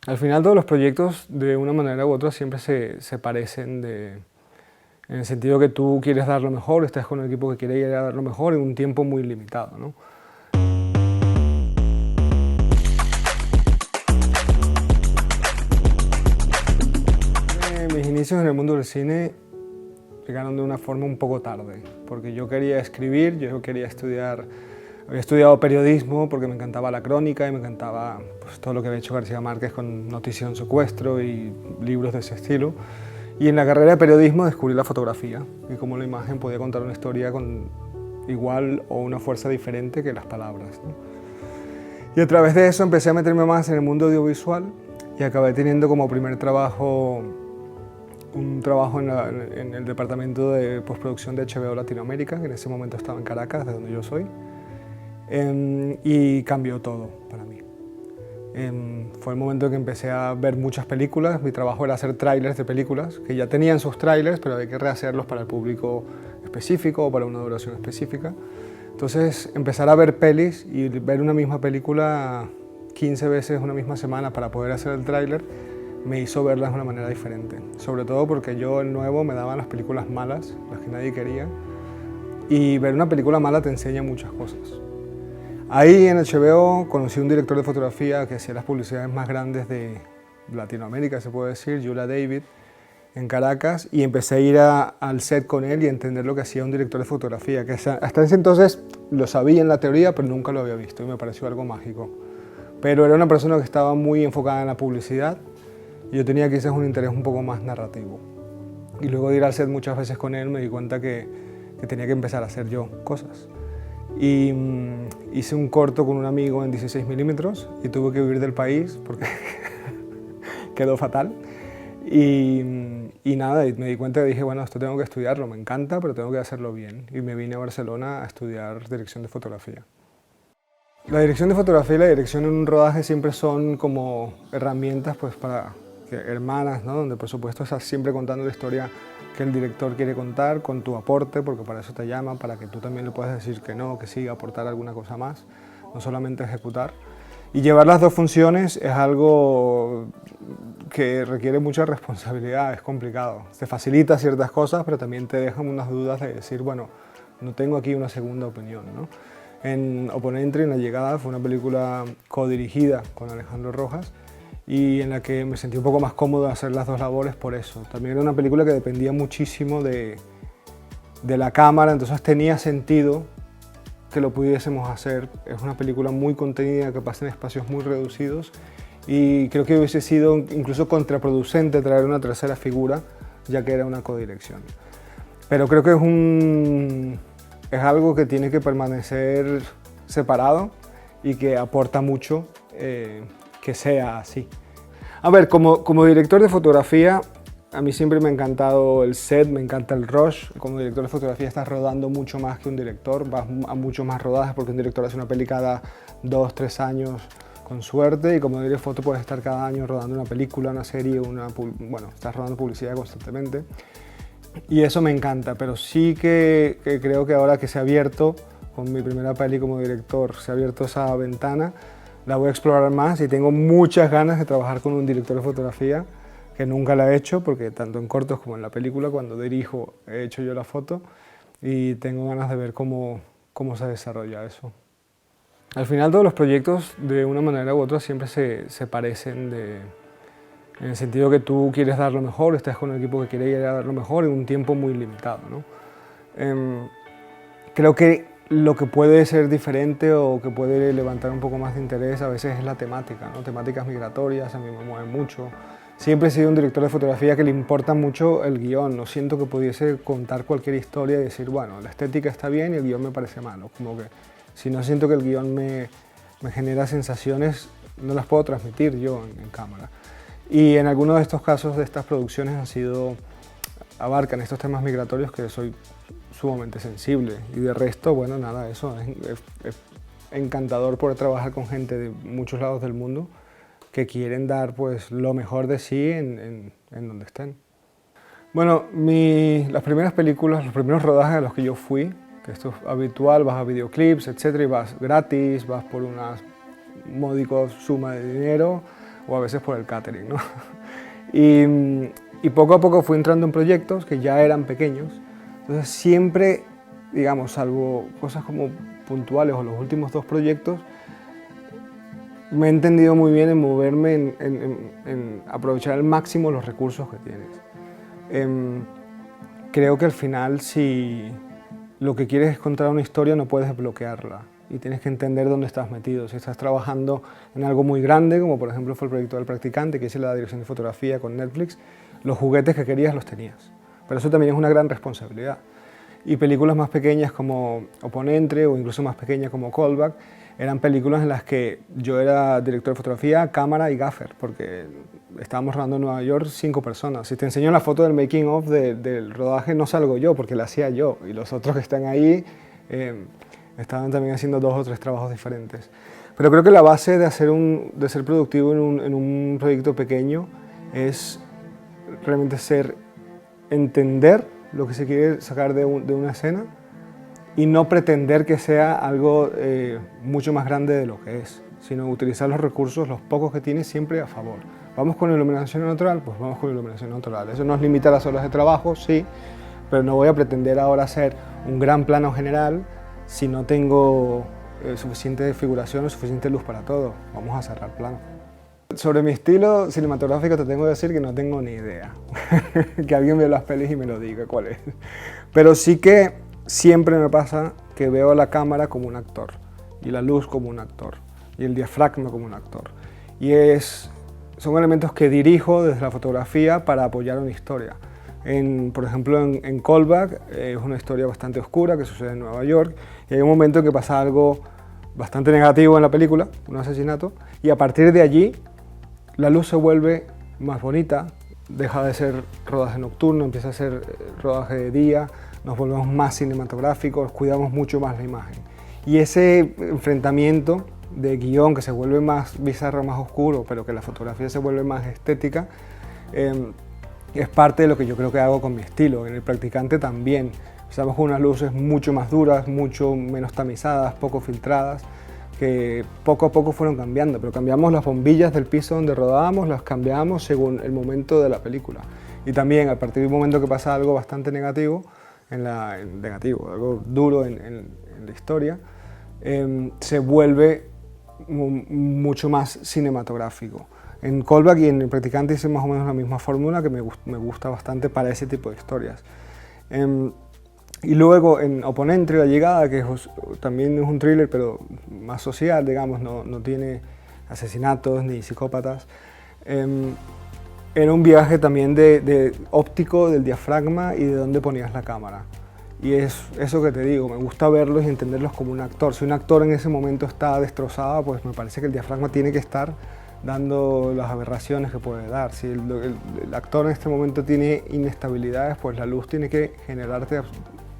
Al final todos los proyectos de una manera u otra siempre se parecen en el sentido que tú quieres dar lo mejor, estás con un equipo que quiere ir a dar lo mejor en un tiempo muy limitado, ¿no? Mis inicios en el mundo del cine llegaron de una forma un poco tarde, porque yo quería escribir, yo quería estudiar, había estudiado periodismo porque me encantaba la crónica y me encantaba pues, todo lo que había hecho García Márquez con Notición Secuestro y libros de ese estilo. Y en la carrera de periodismo descubrí la fotografía y cómo la imagen podía contar una historia con igual o una fuerza diferente que las palabras, ¿no? Y a través de eso empecé a meterme más en el mundo audiovisual y acabé teniendo como primer trabajo un trabajo en el departamento de postproducción de HBO Latinoamérica, que en ese momento estaba en Caracas, de donde yo soy, y cambió todo para mí. Fue el momento en que empecé a ver muchas películas. Mi trabajo era hacer trailers de películas, que ya tenían sus trailers, pero había que rehacerlos para el público específico o para una duración específica. Entonces, empezar a ver pelis y ver una misma película 15 veces una misma semana para poder hacer el tráiler, me hizo verlas de una manera diferente. Sobre todo porque yo, el nuevo, me daban las películas malas, las que nadie quería, y ver una película mala te enseña muchas cosas. Ahí en HBO conocí a un director de fotografía que hacía las publicidades más grandes de Latinoamérica, se puede decir, Yula David, en Caracas, y empecé a ir al set con él y a entender lo que hacía un director de fotografía, que hasta ese entonces lo sabía en la teoría, pero nunca lo había visto y me pareció algo mágico. Pero era una persona que estaba muy enfocada en la publicidad y yo tenía quizás un interés un poco más narrativo. Y luego de ir al set muchas veces con él me di cuenta que tenía que empezar a hacer yo cosas. Y hice un corto con un amigo en 16 milímetros y tuve que huir del país porque quedó fatal. Y nada, y me di cuenta y dije, bueno, esto tengo que estudiarlo, me encanta, pero tengo que hacerlo bien. Y me vine a Barcelona a estudiar dirección de fotografía. La dirección de fotografía y la dirección en un rodaje siempre son como herramientas pues, hermanas, ¿no? Donde por supuesto estás siempre contando la historia que el director quiere contar con tu aporte, porque para eso te llama, para que tú también le puedas decir que no, que sí, aportar alguna cosa más, no solamente ejecutar. Y llevar las dos funciones es algo que requiere mucha responsabilidad, es complicado. Te facilita ciertas cosas, pero también te dejan unas dudas de decir, bueno, no tengo aquí una segunda opinión, ¿no? En Oponente, en La Llegada, fue una película codirigida con Alejandro Rojas y en la que me sentí un poco más cómodo de hacer las dos labores por eso. También era una película que dependía muchísimo de la cámara, entonces tenía sentido que lo pudiésemos hacer. Es una película muy contenida que pasa en espacios muy reducidos y creo que hubiese sido incluso contraproducente traer una tercera figura, ya que era una codirección. Pero creo que es algo que tiene que permanecer separado y que aporta mucho que sea así. A ver, como director de fotografía, a mí siempre me ha encantado el set, me encanta el rush. Como director de fotografía estás rodando mucho más que un director, vas a mucho más rodajes porque un director hace una peli cada 2, 3 años con suerte y como director de foto puedes estar cada año rodando una película, una serie, bueno, estás rodando publicidad constantemente. Y eso me encanta, pero sí que creo que ahora que se ha abierto, con mi primera peli como director, se ha abierto esa ventana, la voy a explorar más y tengo muchas ganas de trabajar con un director de fotografía que nunca la he hecho, porque tanto en cortos como en la película, cuando dirijo, he hecho yo la foto y tengo ganas de ver cómo se desarrolla eso. Al final todos los proyectos, de una manera u otra, siempre se parecen en el sentido que tú quieres dar lo mejor, estás con un equipo que quiere ir a dar lo mejor en un tiempo muy limitado, ¿no? Creo que lo que puede ser diferente o que puede levantar un poco más de interés a veces es la temática, ¿no? Temáticas migratorias a mí me mueven mucho. Siempre he sido un director de fotografía que le importa mucho el guión, no siento que pudiese contar cualquier historia y decir, bueno, la estética está bien y el guión me parece malo. Como que si no siento que el guión me genera sensaciones, no las puedo transmitir yo en cámara. Y en algunos de estos casos de estas producciones abarcan estos temas migratorios que soy sumamente sensible. Y de resto, bueno, nada, eso es encantador poder trabajar con gente de muchos lados del mundo que quieren dar pues, lo mejor de sí en donde estén. Bueno, las primeras películas, los primeros rodajes a los que yo fui, que esto es habitual, vas a videoclips, etcétera, y vas gratis, vas por una módica suma de dinero, o a veces por el catering, ¿no? Y poco a poco fui entrando en proyectos que ya eran pequeños, entonces siempre, digamos, salvo cosas como puntuales o los últimos 2 proyectos, me he entendido muy bien en moverme, en aprovechar al máximo los recursos que tienes. Creo que al final, si lo que quieres es contar una historia, no puedes bloquearla y tienes que entender dónde estás metido. Si estás trabajando en algo muy grande, como por ejemplo fue el proyecto del Practicante, que hice la dirección de fotografía con Netflix, los juguetes que querías los tenías. Pero eso también es una gran responsabilidad. Y películas más pequeñas como Oponente o incluso más pequeñas como Callback, eran películas en las que yo era director de fotografía, cámara y gaffer, porque estábamos rodando en Nueva York 5 personas. Si te enseño la foto del making of del rodaje, no salgo yo, porque la hacía yo, y los otros que están ahí estaban también haciendo 2 o 3 trabajos diferentes. Pero creo que la base de ser productivo en un proyecto pequeño es realmente entender lo que se quiere sacar de una escena y no pretender que sea algo mucho más grande de lo que es, sino utilizar los recursos, los pocos que tienes, siempre a favor. ¿Vamos con iluminación natural? Pues vamos con iluminación natural. Eso nos limita las horas de trabajo, sí, pero no voy a pretender ahora hacer un gran plano general si no tengo suficiente figuración o suficiente luz para todo. Vamos a cerrar plano. Sobre mi estilo cinematográfico te tengo que decir que no tengo ni idea. Que alguien vea las pelis y me lo diga cuál es. Pero sí que siempre me pasa que veo la cámara como un actor, y la luz como un actor, y el diafragma como un actor. Y son elementos que dirijo desde la fotografía para apoyar una historia. Por ejemplo, en Callback es una historia bastante oscura que sucede en Nueva York, y hay un momento en que pasa algo bastante negativo en la película, un asesinato, y a partir de allí la luz se vuelve más bonita, deja de ser rodaje nocturno, empieza a ser rodaje de día, nos volvemos más cinematográficos, cuidamos mucho más la imagen. Y ese enfrentamiento de guión que se vuelve más bizarro, más oscuro, pero que la fotografía se vuelve más estética, es parte de lo que yo creo que hago con mi estilo. En El Practicante también. Empezamos con unas luces mucho más duras, mucho menos tamizadas, poco filtradas, que poco a poco fueron cambiando, pero cambiamos las bombillas del piso donde rodábamos, las cambiamos según el momento de la película. Y también a partir del momento que pasa algo bastante negativo, algo duro en la historia, se vuelve mucho más cinematográfico. En Callback y en El Practicante hice más o menos la misma fórmula que me gusta bastante para ese tipo de historias. Y luego en Oponente, La Llegada, que también es un thriller, pero más social, digamos, no tiene asesinatos ni psicópatas. Era un viaje también de óptico del diafragma y de dónde ponías la cámara. Y es eso que te digo, me gusta verlos y entenderlos como un actor. Si un actor en ese momento está destrozado, pues me parece que el diafragma tiene que estar dando las aberraciones que puede dar. Si el actor en este momento tiene inestabilidades, pues la luz tiene que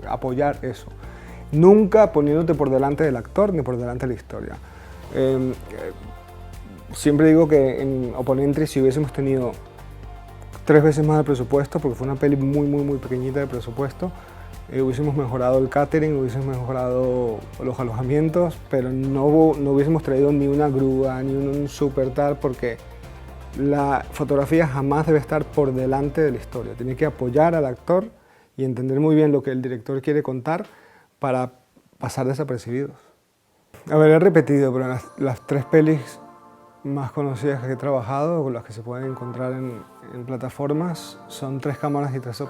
apoyar eso. Nunca poniéndote por delante del actor ni por delante de la historia. Siempre digo que en Oponente, si hubiésemos tenido 3 veces más de presupuesto, porque fue una peli muy pequeñita de presupuesto, hubiésemos mejorado el catering, hubiésemos mejorado los alojamientos, pero no hubiésemos traído ni una grúa, ni un super tal, porque la fotografía jamás debe estar por delante de la historia. Tiene que apoyar al actor y entender muy bien lo que el director quiere contar para pasar desapercibidos. A ver, he repetido, pero las 3 pelis más conocidas que he trabajado, con las que se pueden encontrar en plataformas, son 3 cámaras y 3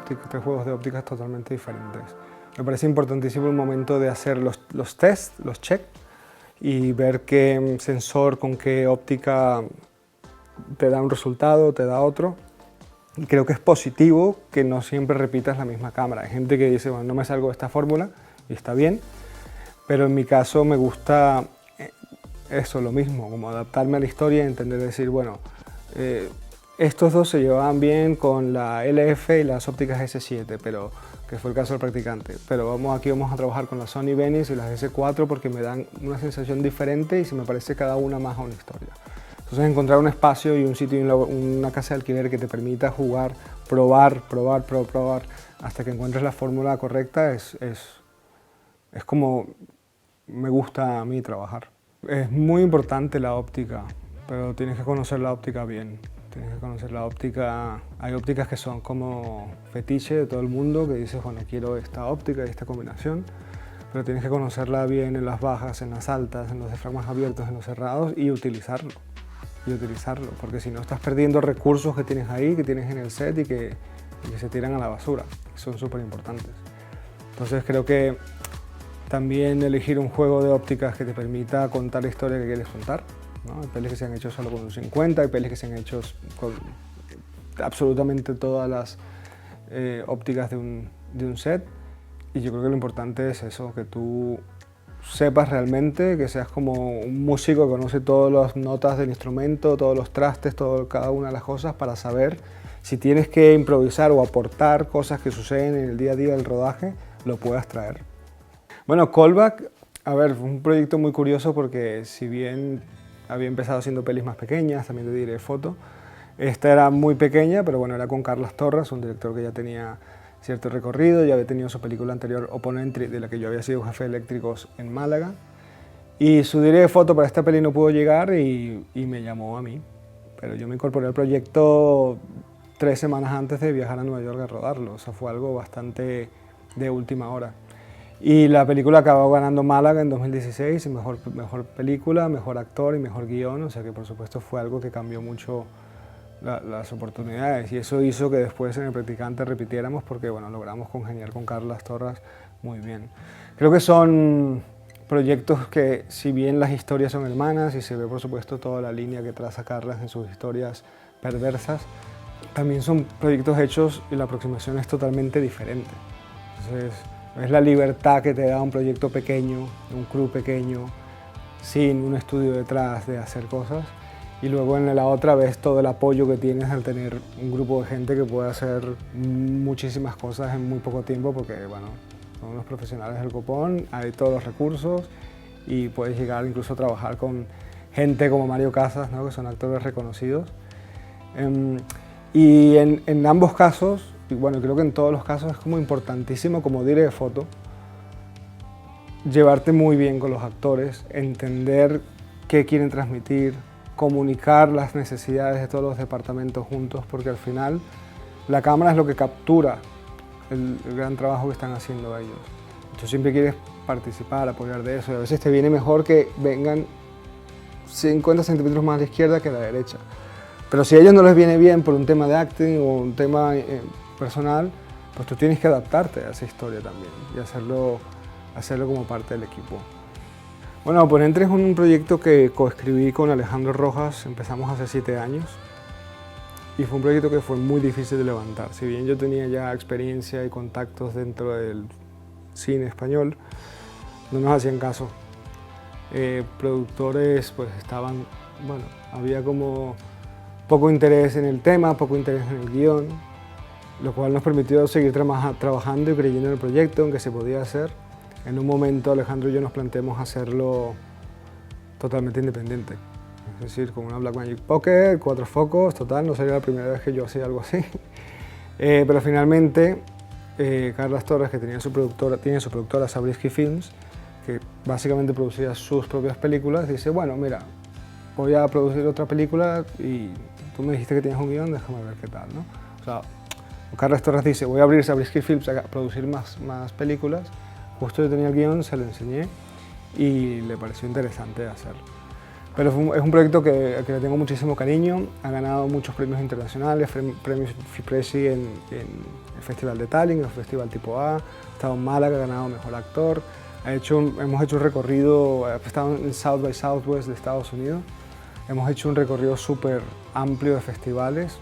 juegos de ópticas totalmente diferentes. Me parece importantísimo el momento de hacer los tests, los check, y ver qué sensor con qué óptica te da un resultado, te da otro. Y creo que es positivo que no siempre repitas la misma cámara. Hay gente que dice, bueno, no me salgo de esta fórmula, y está bien, pero en mi caso me gusta eso, lo mismo, como adaptarme a la historia y entender, decir, bueno, estos 2 se llevaban bien con la LF y las ópticas S7, pero, que fue el caso del Practicante, pero aquí vamos a trabajar con las Sony Venice y las S4 porque me dan una sensación diferente y se me parece cada una más a una historia. Entonces encontrar un espacio y un sitio, una casa de alquiler que te permita jugar, probar, hasta que encuentres la fórmula correcta es como me gusta a mí trabajar. Es muy importante la óptica, pero tienes que conocer la óptica bien. Tienes que conocer la óptica. Hay ópticas que son como fetiche de todo el mundo, que dices, bueno, quiero esta óptica y esta combinación, pero tienes que conocerla bien en las bajas, en las altas, en los diafragmas abiertos, en los cerrados y utilizarlo. Porque si no estás perdiendo recursos que tienes ahí, que tienes en el set y que se tiran a la basura, que son súper importantes. Entonces creo que también elegir un juego de ópticas que te permita contar la historia que quieres contar, ¿no? Hay pelis que se han hecho solo con un 50, hay pelis que se han hecho con absolutamente todas las ópticas de un set, y yo creo que lo importante es eso, que tú sepas realmente, que seas como un músico que conoce todas las notas del instrumento, todos los trastes, cada una de las cosas, para saber si tienes que improvisar o aportar cosas que suceden en el día a día del rodaje, lo puedas traer. Bueno, Callback, a ver, fue un proyecto muy curioso porque si bien había empezado haciendo pelis más pequeñas, también te diré foto, esta era muy pequeña, pero bueno, era con Carlos Torres, un director que ya tenía cierto recorrido, ya había tenido su película anterior, Opponentry, de la que yo había sido jefe de eléctricos en Málaga. Y su director de foto para esta peli no pudo llegar y me llamó a mí. Pero yo me incorporé al proyecto 3 semanas antes de viajar a Nueva York a rodarlo. O sea, fue algo bastante de última hora. Y la película acabó ganando Málaga en 2016, mejor película, mejor actor y mejor guión. O sea que por supuesto fue algo que cambió mucho las oportunidades, y eso hizo que después en El Practicante repitiéramos porque bueno, logramos congeniar con Carlas Torres muy bien. Creo que son proyectos que, si bien las historias son hermanas y se ve por supuesto toda la línea que traza Carlas en sus historias perversas, también son proyectos hechos y la aproximación es totalmente diferente. Entonces es la libertad que te da un proyecto pequeño, un crew pequeño, sin un estudio detrás de hacer cosas. Y luego en la otra ves todo el apoyo que tienes al tener un grupo de gente que puede hacer muchísimas cosas en muy poco tiempo, porque bueno, son unos profesionales del copón, hay todos los recursos y puedes llegar incluso a trabajar con gente como Mario Casas, ¿no? Que son actores reconocidos. Y en ambos casos, y bueno, creo que en todos los casos es como importantísimo como director de foto, llevarte muy bien con los actores, entender qué quieren transmitir, comunicar las necesidades de todos los departamentos juntos, porque al final la cámara es lo que captura el gran trabajo que están haciendo ellos. Tú siempre quieres participar, apoyar de eso, y a veces te viene mejor que vengan 50 centímetros más a la izquierda que a la derecha. Pero si a ellos no les viene bien por un tema de acting o un tema personal, pues tú tienes que adaptarte a esa historia también y hacerlo como parte del equipo. Bueno, Opponentry es un proyecto que coescribí con Alejandro Rojas, empezamos hace 7 años y fue un proyecto que fue muy difícil de levantar. Si bien yo tenía ya experiencia y contactos dentro del cine español, no nos hacían caso. Productores pues estaban, bueno, había como poco interés en el tema, poco interés en el guión, lo cual nos permitió seguir trabajando y creyendo en el proyecto, en que se podía hacer. En un momento Alejandro y yo nos planteamos hacerlo totalmente independiente, es decir, con una Blackmagic Pocket, 4 focos, total, no sería la primera vez que yo hacía algo así. Pero finalmente Carlas Torres, que tiene su productora Zabriskie Films, que básicamente producía sus propias películas, dice, bueno, mira, voy a producir otra película y tú me dijiste que tienes un guión, déjame ver qué tal, ¿no? O sea, Carlas Torres dice, voy a abrir Zabriskie Films a producir más películas. Justo yo tenía el guión, se lo enseñé y le pareció interesante hacerlo. Pero es un proyecto que le tengo muchísimo cariño, ha ganado muchos premios internacionales, premios FIPRESI en el Festival de Tallinn, el Festival Tipo A, ha estado en Málaga, ha ganado Mejor Actor, hemos hecho un recorrido, ha estado en South by Southwest de Estados Unidos, hemos hecho un recorrido súper amplio de festivales,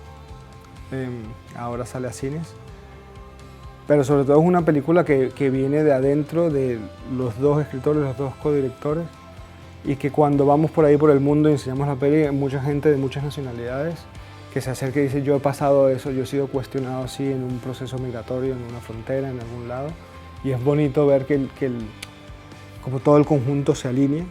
ahora sale a cines. Pero sobre todo es una película que viene de adentro de los 2 escritores, los 2 codirectores, y que cuando vamos por ahí por el mundo y enseñamos la peli, hay mucha gente de muchas nacionalidades que se acerca y dice, yo he pasado eso, yo he sido cuestionado así en un proceso migratorio, en una frontera, en algún lado, y es bonito ver como todo el conjunto se alinea,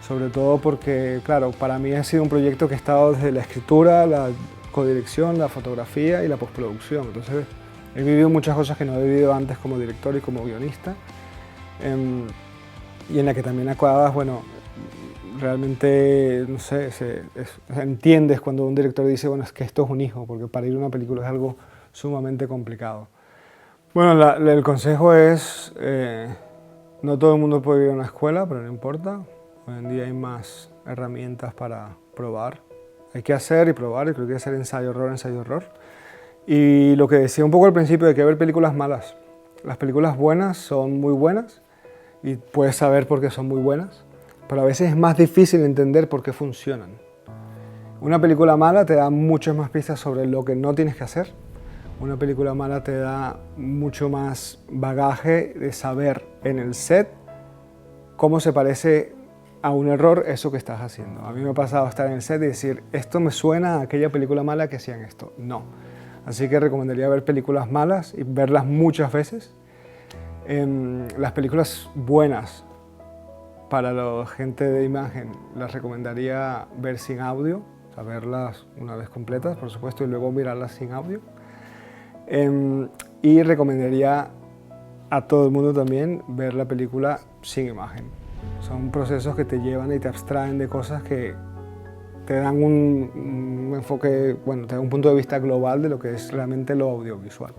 sobre todo porque, claro, para mí ha sido un proyecto que ha estado desde la escritura, la codirección, la fotografía y la postproducción. Entonces, he vivido muchas cosas que no he vivido antes como director y como guionista, y en la que también acabas, bueno, realmente, no sé, o sea, entiendes cuando un director dice, bueno, es que esto es un hijo, porque para ir a una película es algo sumamente complicado. Bueno, el consejo es, no todo el mundo puede ir a una escuela, pero no importa. Hoy en día hay más herramientas para probar. Hay que hacer y probar, y creo que hay que hacer ensayo-error, ensayo-error. Y lo que decía un poco al principio, hay que ver películas malas. Las películas buenas son muy buenas y puedes saber por qué son muy buenas, pero a veces es más difícil entender por qué funcionan. Una película mala te da muchas más pistas sobre lo que no tienes que hacer. Una película mala te da mucho más bagaje de saber en el set cómo se parece a un error eso que estás haciendo. A mí me ha pasado estar en el set y decir, esto me suena a aquella película mala que hacían esto. No. Así que recomendaría ver películas malas y verlas muchas veces. Las películas buenas para la gente de imagen las recomendaría ver sin audio, o sea, verlas una vez completas, por supuesto, y luego mirarlas sin audio. Y recomendaría a todo el mundo también ver la película sin imagen. Son procesos que te llevan y te abstraen de cosas que te dan un enfoque, bueno, te dan un punto de vista global de lo que es realmente lo audiovisual.